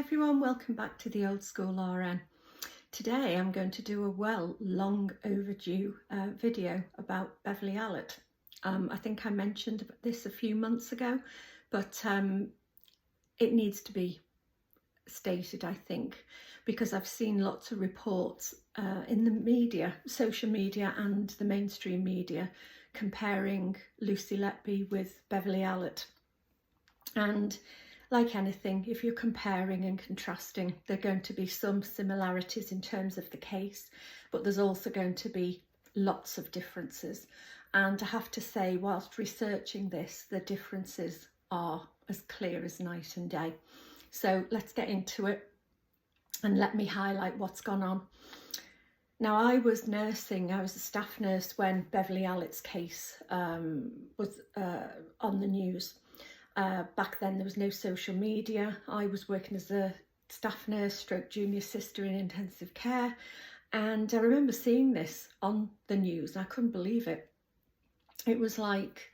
everyone, welcome back to the Old School RN. Today I'm going to do a long overdue video about Beverley Allit. I think I mentioned this a few months ago, but it needs to be stated, I think, because I've seen lots of reports in the media, social media and the mainstream media, comparing Lucy Letby with Beverley Allit. And like anything, if you're comparing and contrasting, there are going to be some similarities in terms of the case, but there's also going to be lots of differences. And I have to say, whilst researching this, the differences are as clear as night and day. So let's get into it and let me highlight what's gone on. Now, I was a staff nurse when Beverley Allit's case was on the news. Back then there was no social media. I was working as a staff nurse stroke junior sister in intensive care, and I remember seeing this on the news. I couldn't believe it. It was like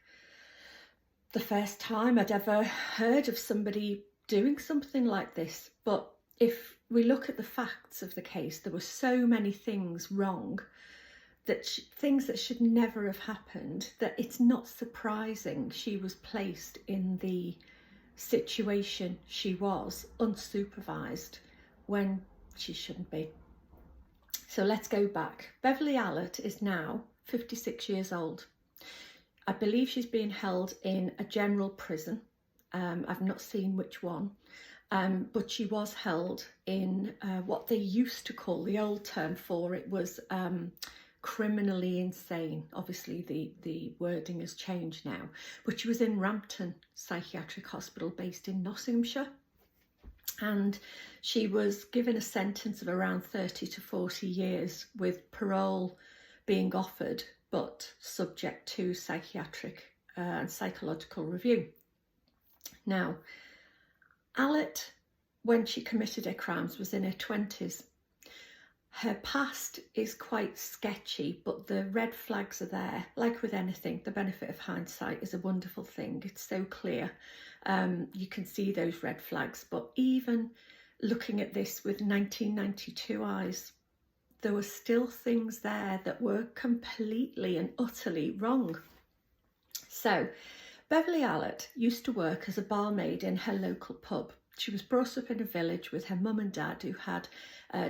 the first time I'd ever heard of somebody doing something like this. But if we look at the facts of the case, there were so many things wrong, things that should never have happened, that it's not surprising she was placed in the situation she was, unsupervised, when she shouldn't be. So let's go back. Beverley Allit is now 56 years old. I believe she's being held in a general prison. I've not seen which one, but she was held in what they used to call, the old term for it was criminally insane. Obviously the wording has changed now, but she was in Rampton Psychiatric Hospital based in Nottinghamshire, and she was given a sentence of around 30 to 40 years with parole being offered, but subject to psychiatric and psychological review. Now, Allit, when she committed her crimes, was in her 20s. Her past is quite sketchy, but the red flags are there. Like with anything, the benefit of hindsight is a wonderful thing. It's so clear. You can see those red flags. But even looking at this with 1992 eyes, there were still things there that were completely and utterly wrong. So, Beverley Allit used to work as a barmaid in her local pub. She was brought up in a village with her mum and dad, who had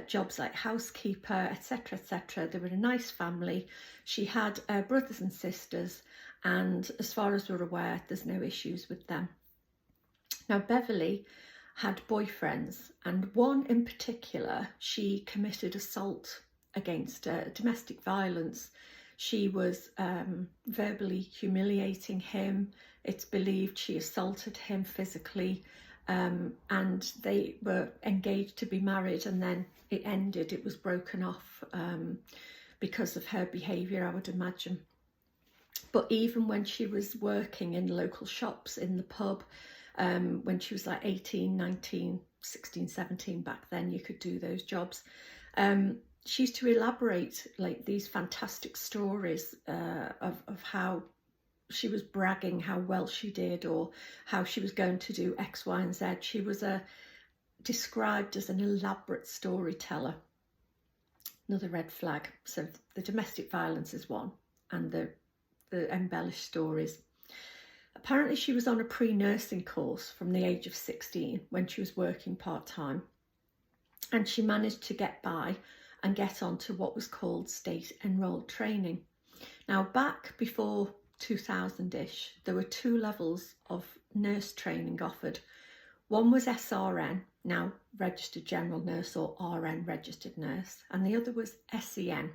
jobs like housekeeper, etc, etc. They were a nice family. She had brothers and sisters, and as far as we're aware, there's no issues with them. Now, Beverley had boyfriends, and one in particular, she committed assault against, domestic violence. She was verbally humiliating him. It's believed she assaulted him physically. And they were engaged to be married, and then it ended. It was broken off because of her behaviour, I would imagine. But even when she was working in local shops in the pub, when she was like 18, 19, 16, 17, back then you could do those jobs, she used to elaborate like these fantastic stories of how she was bragging how well she did, or how she was going to do X, Y and Z. She was described as an elaborate storyteller. Another red flag. So the domestic violence is one, and the embellished stories. Apparently she was on a pre-nursing course from the age of 16 when she was working part-time, and she managed to get by and get onto what was called state enrolled training. Now, back before 2000-ish, there were two levels of nurse training offered. One was SRN, now registered general nurse, or RN, registered nurse, and the other was SEN.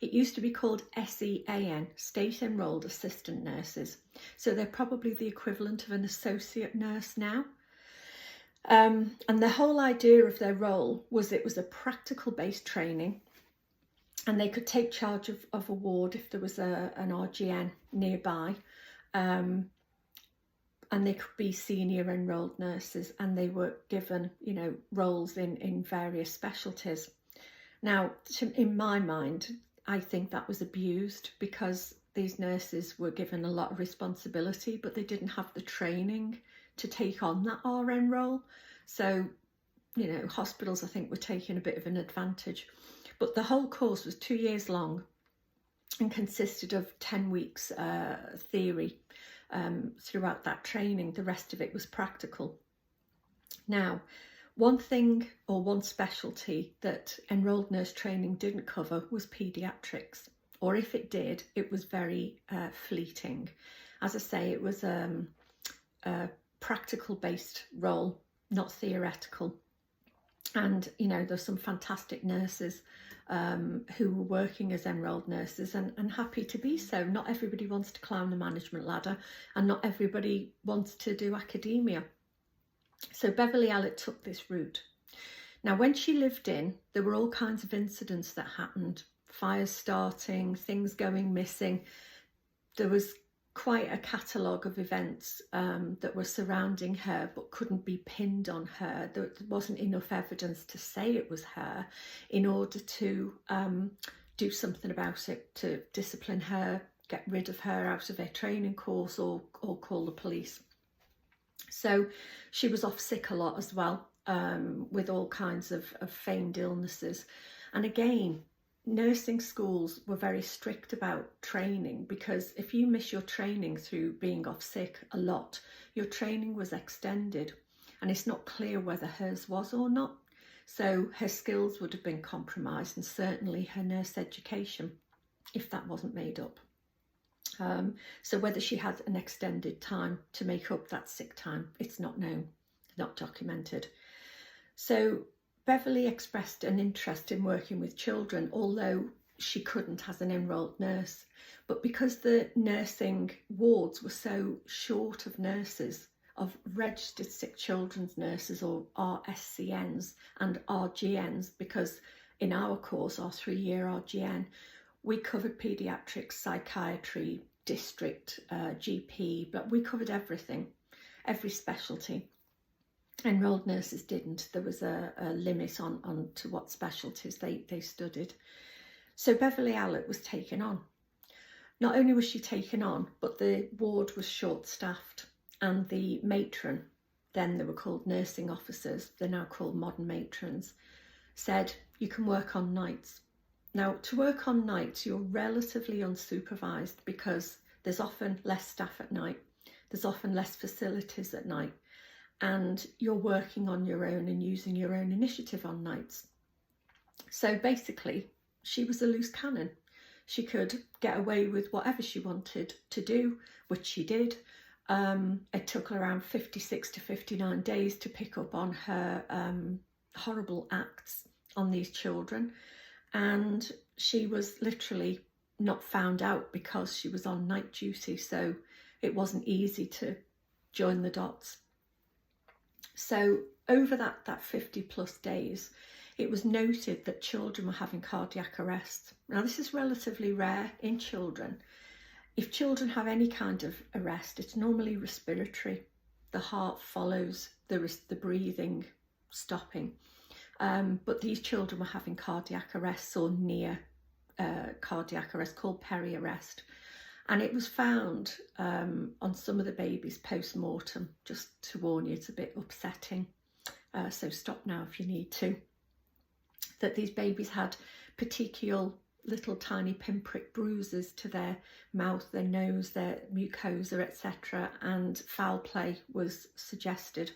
It used to be called SEAN, state enrolled assistant nurses. So they're probably the equivalent of an associate nurse now. And the whole idea of their role was it was a practical based training, and they could take charge of a ward if there was an RGN nearby, and they could be senior enrolled nurses, and they were given, you know, roles in various specialties. Now, in my mind, I think that was abused, because these nurses were given a lot of responsibility, but they didn't have the training to take on that RN role. So hospitals, I think, were taking a bit of an advantage. But the whole course was 2 years long and consisted of 10 weeks theory throughout that training. The rest of it was practical. Now, one thing or one specialty that enrolled nurse training didn't cover was paediatrics, or if it did, it was very fleeting. As I say, it was a practical based role, not theoretical. And there's some fantastic nurses who were working as enrolled nurses and happy to be so. Not everybody wants to climb the management ladder, and not everybody wants to do academia. So Beverley Allit took this route. Now, when she lived in, there were all kinds of incidents that happened. Fires starting, things going missing. There was quite a catalogue of events that were surrounding her but couldn't be pinned on her. There wasn't enough evidence to say it was her in order to do something about it, to discipline her, get rid of her out of her training course, or call the police. So she was off sick a lot as well, with all kinds of feigned illnesses. And again, nursing schools were very strict about training, because if you miss your training through being off sick a lot, your training was extended, and it's not clear whether hers was or not. So her skills would have been compromised, and certainly her nurse education, if that wasn't made up. So whether she had an extended time to make up that sick time, it's not known, not documented. So Beverley expressed an interest in working with children, although she couldn't as an enrolled nurse. But because the nursing wards were so short of nurses, of registered sick children's nurses, or RSCNs and RGNs, because in our course, our 3-year RGN, we covered paediatrics, psychiatry, district, GP, but we covered everything, every specialty. Enrolled nurses didn't. There was a limit on to what specialties they studied. So Beverley Allit was taken on. Not only was she taken on, but the ward was short-staffed, and the matron, then they were called nursing officers, they're now called modern matrons, said, you can work on nights. Now, to work on nights, you're relatively unsupervised, because there's often less staff at night, there's often less facilities at night, and you're working on your own and using your own initiative on nights. So basically, she was a loose cannon. She could get away with whatever she wanted to do, which she did. It took her around 56 to 59 days to pick up on her horrible acts on these children. And she was literally not found out because she was on night duty, so it wasn't easy to join the dots. So over that 50 plus days, it was noted that children were having cardiac arrest. Now, this is relatively rare in children. If children have any kind of arrest, it's normally respiratory. The heart follows the breathing stopping. But these children were having cardiac arrests, or near cardiac arrest, called peri-arrest. And it was found on some of the babies post-mortem. Just to warn you, it's a bit upsetting. So stop now if you need to. That these babies had petechial little tiny pinprick bruises to their mouth, their nose, their mucosa, etc. And foul play was suggested.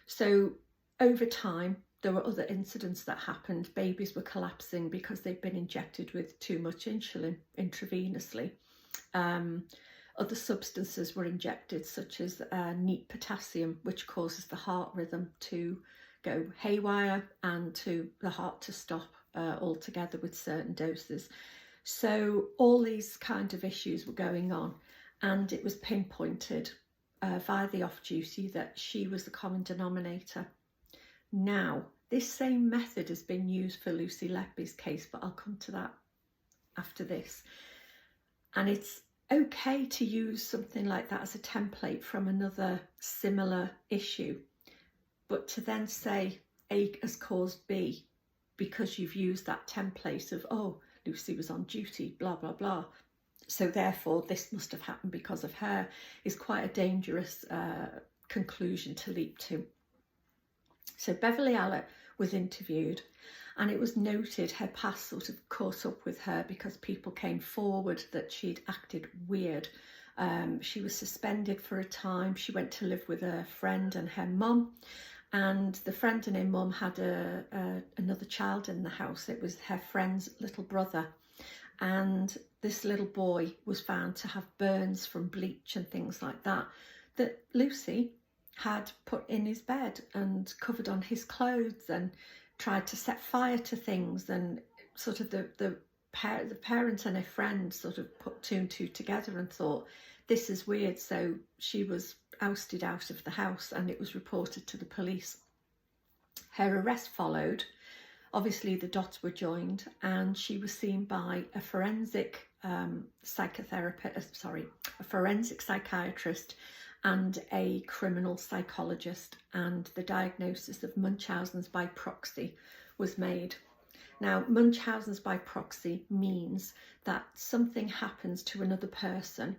So over time, there were other incidents that happened. Babies were collapsing because they'd been injected with too much insulin intravenously. Other substances were injected, such as neat potassium, which causes the heart rhythm to go haywire and to the heart to stop altogether with certain doses. So all these kind of issues were going on, and it was pinpointed via the off-duty that she was the common denominator. Now, this same method has been used for Lucy Letby's case, but I'll come to that after this. And it's okay to use something like that as a template from another similar issue, but to then say A has caused B because you've used that template of, oh, Lucy was on duty, blah, blah, blah, so therefore this must have happened because of her, is quite a dangerous conclusion to leap to. So Beverley Allit was interviewed, and it was noted her past sort of caught up with her because people came forward that she'd acted weird. She was suspended for a time. She went to live with a friend and her mum, and the friend and her mum had another child in the house. It was her friend's little brother, and this little boy was found to have burns from bleach and things like that Lucy had put in his bed and covered on his clothes and tried to set fire to things, and sort of the parent and her friend sort of put two and two together and thought, this is weird. So she was ousted out of the house and it was reported to the police. Her arrest followed. Obviously the dots were joined, and she was seen by a forensic psychiatrist and a criminal psychologist, and the diagnosis of Munchausen's by proxy was made. Now, Munchausen's by proxy means that something happens to another person.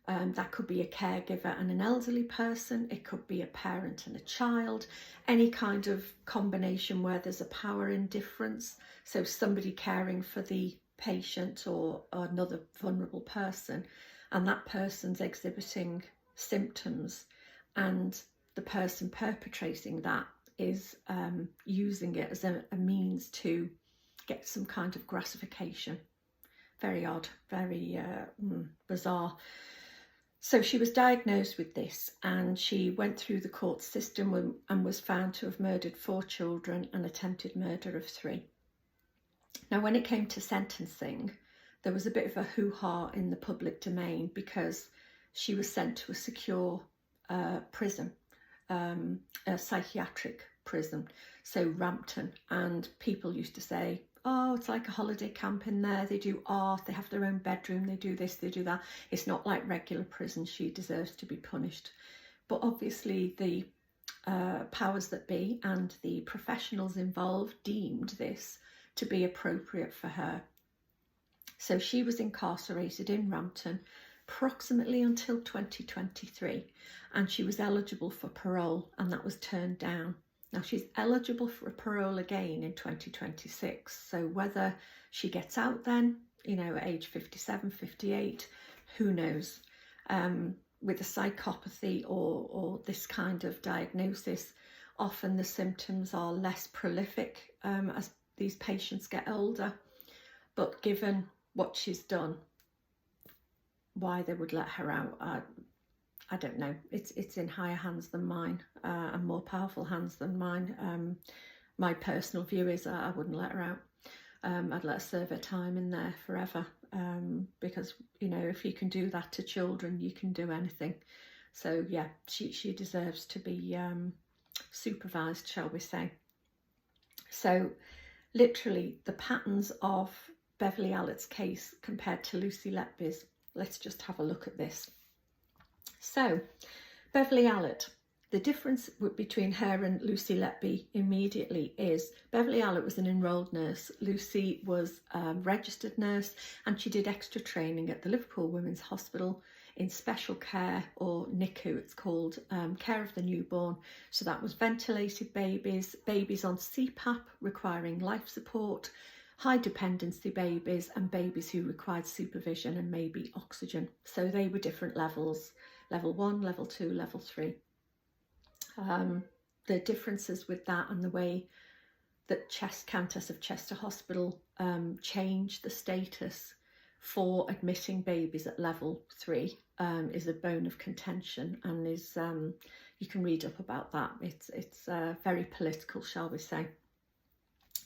That could be a caregiver and an elderly person, it could be a parent and a child, any kind of combination where there's a power indifference, so somebody caring for the patient or another vulnerable person, and that person's exhibiting symptoms, and the person perpetrating that is using it as a means to get some kind of gratification. Very odd, very bizarre. So she was diagnosed with this, and she went through the court system and was found to have murdered 4 children and attempted murder of 3. Now, when it came to sentencing, there was a bit of a hoo-ha in the public domain because she was sent to a secure prison, a psychiatric prison, so Rampton, and people used to say, oh, it's like a holiday camp in there, they do art, they have their own bedroom, they do this, they do that. It's not like regular prison, she deserves to be punished. But obviously the powers that be and the professionals involved deemed this to be appropriate for her. So she was incarcerated in Rampton approximately until 2023, and she was eligible for parole, and that was turned down. Now she's eligible for parole again in 2026, so whether she gets out then, you know, at age 57, 58, who knows. With a psychopathy or this kind of diagnosis, often the symptoms are less prolific as these patients get older, but given what she's done, why they would let her out, I don't know. It's in higher hands than mine, and more powerful hands than mine. My personal view is I wouldn't let her out. I'd let her serve her time in there forever, because, you know, if you can do that to children, you can do anything. So yeah, she deserves to be supervised, shall we say. So literally the patterns of Beverley Allit's case compared to Lucy Letby's, let's just have a look at this. So, Beverley Allit, the difference between her and Lucy Letby immediately is Beverley Allit was an enrolled nurse, Lucy was a registered nurse, and she did extra training at the Liverpool Women's Hospital in special care, or NICU it's called, care of the newborn. So that was ventilated babies, babies on CPAP requiring life support, high dependency babies, and babies who required supervision and maybe oxygen. So they were different levels. Level 1, level 2, level 3. The differences with that and the way that Countess of Chester Hospital changed the status for admitting babies at level 3 is a bone of contention, and is you can read up about that. It's very political, shall we say.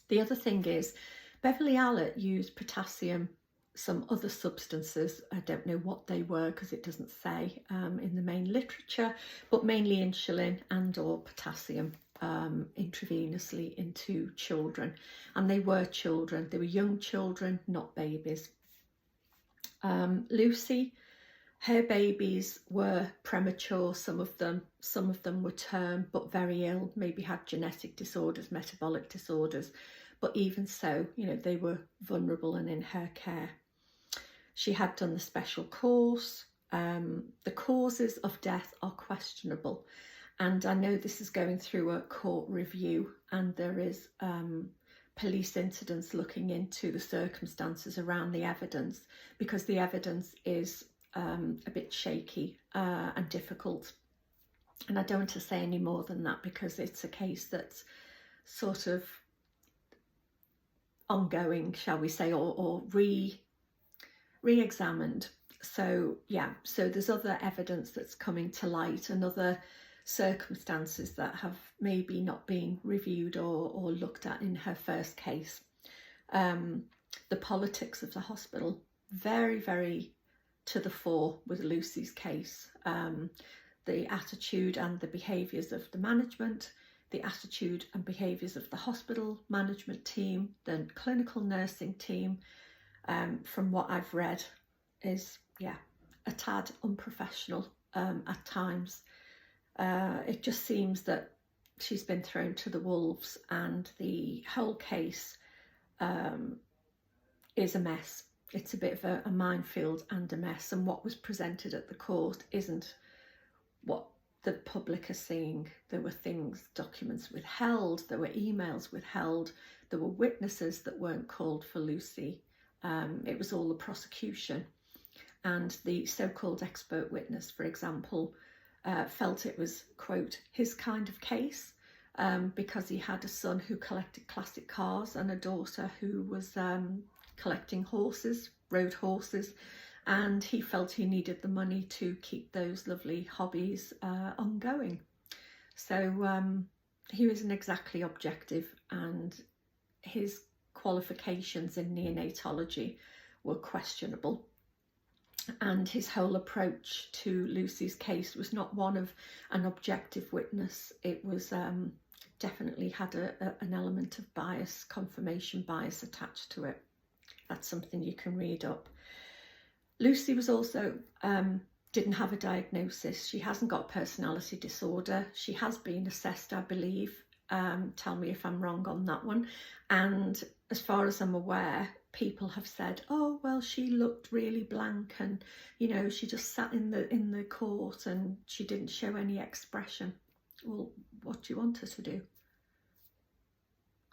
The other thing is Beverley Allit used potassium, some other substances, I don't know what they were because it doesn't say in the main literature, but mainly insulin and or potassium intravenously into children, and they were children, they were young children, not babies. Lucy, her babies were premature, some of them were term but very ill, maybe had genetic disorders, metabolic disorders, but even so, you know, they were vulnerable and in her care. She had done the special course. The causes of death are questionable, And I know this is going through a court review, and there is police incidents looking into the circumstances around the evidence, because the evidence is a bit shaky and difficult. And I don't want to say any more than that, because it's a case that's sort of ongoing, shall we say, or re-examined. So yeah, so there's other evidence that's coming to light, and other circumstances that have maybe not been reviewed or looked at in her first case. The politics of the hospital, very, very to the fore with Lucy's case. The attitude and the behaviours of the management, the attitude and behaviours of the hospital management team, the clinical nursing team, from what I've read, is, yeah, a tad unprofessional at times. It just seems that she's been thrown to the wolves, and the whole case is a mess. It's a bit of a minefield and a mess, and what was presented at the court isn't what the public are seeing. There were things, documents withheld, there were emails withheld, there were witnesses that weren't called for Lucy. It was all the prosecution, and the so-called expert witness, for example, felt it was, quote, his kind of case, because he had a son who collected classic cars and a daughter who was collecting horses, road horses, and he felt he needed the money to keep those lovely hobbies ongoing. So he wasn't exactly objective, and his qualifications in neonatology were questionable. And his whole approach to Lucy's case was not one of an objective witness. It was definitely had an element of bias, confirmation bias attached to it. That's something you can read up. Lucy was also didn't have a diagnosis. She hasn't got personality disorder. She has been assessed, I believe. Tell me if I'm wrong on that one. And as far as I'm aware, people have said, oh, well, she looked really blank, and, you know, she just sat in the court and she didn't show any expression. Well, what do you want her to do?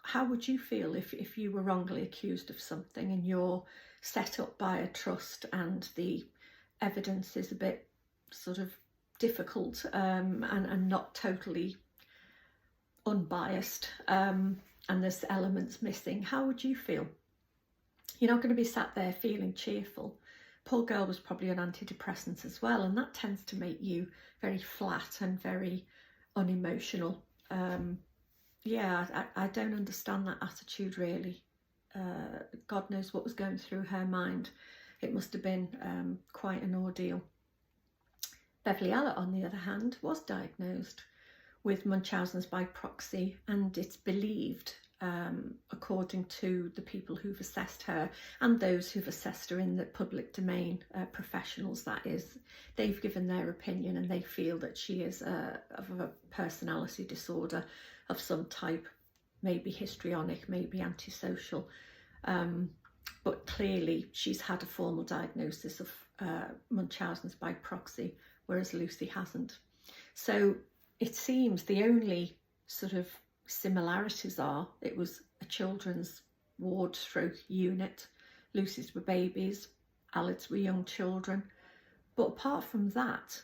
How would you feel if you were wrongly accused of something and you're set up by a trust and the evidence is a bit sort of difficult and not totally unbiased, and there's elements missing? How would you feel? You're not going to be sat there feeling cheerful. Poor girl was probably on antidepressants as well, and that tends to make you very flat and very unemotional. Yeah, I don't understand that attitude, really. God knows what was going through her mind. It must have been quite an ordeal. Beverley Allit, on the other hand, was diagnosed with Munchausen's by proxy, and it's believed, according to the people who've assessed her and those who've assessed her in the public domain, professionals that is, they've given their opinion and they feel that she is of a personality disorder of some type, maybe histrionic, maybe antisocial, but clearly she's had a formal diagnosis of Munchausen's by proxy, whereas Lucy hasn't. So it seems the only sort of similarities are it was a children's ward / unit. Lucy's were babies, Allit's were young children. But apart from that,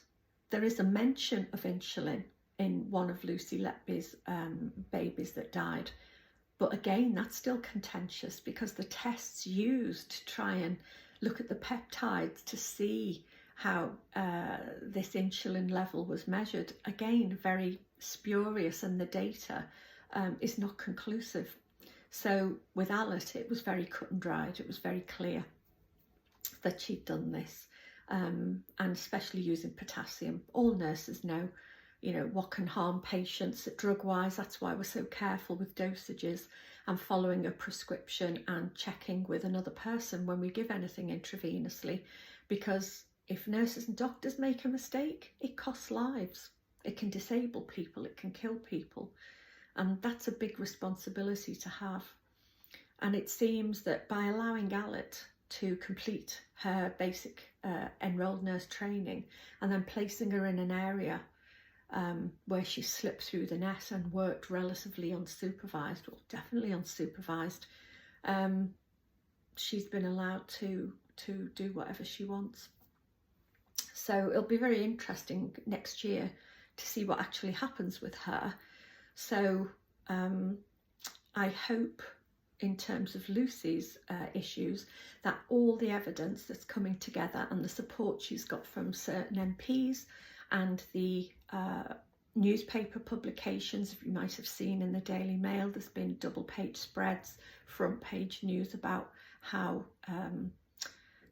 there is a mention of insulin in one of Lucy Letby's babies that died. But again, that's still contentious, because the tests used to try and look at the peptides to see how this insulin level was measured, again, very spurious, and the data is not conclusive. So with Allit, it was very cut and dried. It was very clear that she'd done this, and especially using potassium. All nurses know, you know, what can harm patients drug-wise. That's why we're so careful with dosages and following a prescription and checking with another person when we give anything intravenously, because if nurses and doctors make a mistake, it costs lives. It can disable people, it can kill people, and that's a big responsibility to have. And it seems that by allowing Allit to complete her basic enrolled nurse training and then placing her in an area where she slipped through the net and worked relatively unsupervised, or definitely unsupervised. She's been allowed to do whatever she wants. So it'll be very interesting next year to see what actually happens with her. So I hope, in terms of Lucy's issues, that all the evidence that's coming together and the support she's got from certain MPs and the newspaper publications, you might have seen in the Daily Mail, there's been double page spreads, front page news about how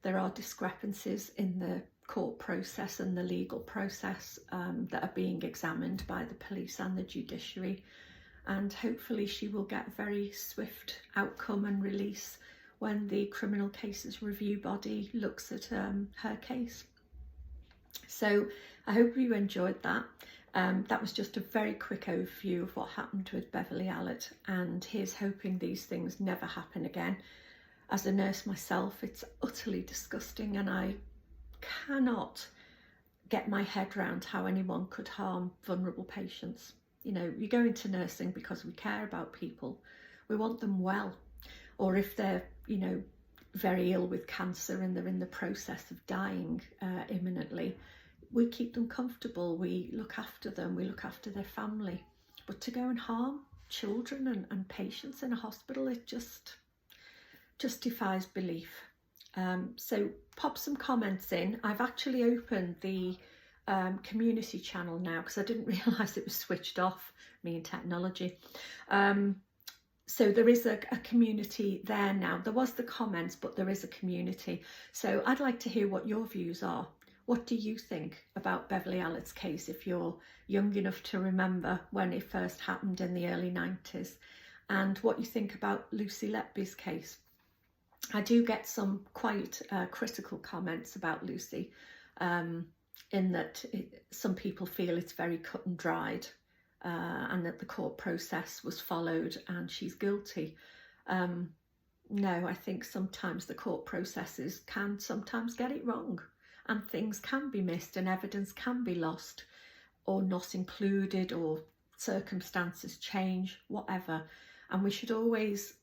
there are discrepancies in the court process and the legal process that are being examined by the police and the judiciary. And hopefully she will get a very swift outcome and release when the Criminal Cases Review Body looks at her case. So I hope you enjoyed that. That was just a very quick overview of what happened with Beverley Allit, and here's hoping these things never happen again. As a nurse myself, it's utterly disgusting, and I cannot get my head around how anyone could harm vulnerable patients. You know, you go into nursing because we care about people. We want them well. Or if they're, you know, very ill with cancer and they're in the process of dying imminently, we keep them comfortable, we look after them, we look after their family. But to go and harm children and patients in a hospital, it just defies belief. So pop some comments in. I've actually opened the community channel now because I didn't realise it was switched off, me and technology. So there is a community there now. There was the comments, but there is a community. So I'd like to hear what your views are. What do you think about Beverley Allit's case, if you're young enough to remember when it first happened in the early 90s? And what you think about Lucy Letby's case. I do get some quite critical comments about Lucy, in that some people feel it's very cut and dried, and that the court process was followed and she's guilty. No, I think sometimes the court processes can sometimes get it wrong, and things can be missed and evidence can be lost or not included, or circumstances change, whatever. And we should always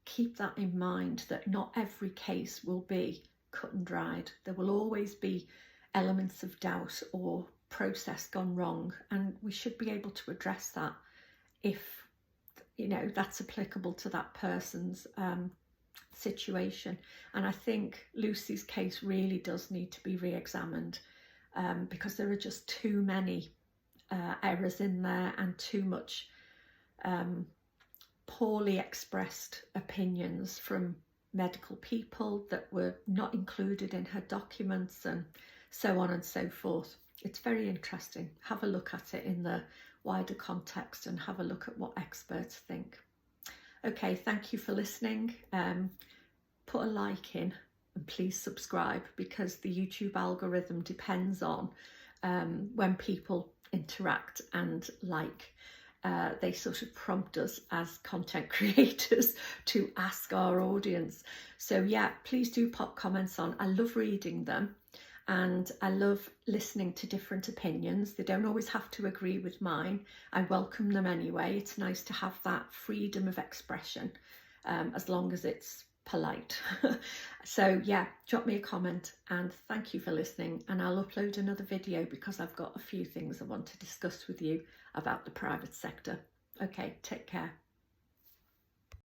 keep that in mind, that not every case will be cut and dried. There will always be elements of doubt or process gone wrong, and we should be able to address that if, you know, that's applicable to that person's situation. And I think Lucy's case really does need to be re-examined, because there are just too many errors in there and too much poorly expressed opinions from medical people that were not included in her documents, and so on and so forth. It's very interesting. Have a look at it in the wider context and have a look at what experts think. Okay, thank you for listening. Put a like in and please subscribe, because the YouTube algorithm depends on when people interact and like. They sort of prompt us as content creators to ask our audience. So yeah, please do pop comments on. I love reading them, and I love listening to different opinions. They don't always have to agree with mine. I welcome them anyway. It's nice to have that freedom of expression, as long as it's polite. So yeah, drop me a comment, and thank you for listening, and I'll upload another video because I've got a few things I want to discuss with you about the private sector. Okay, take care.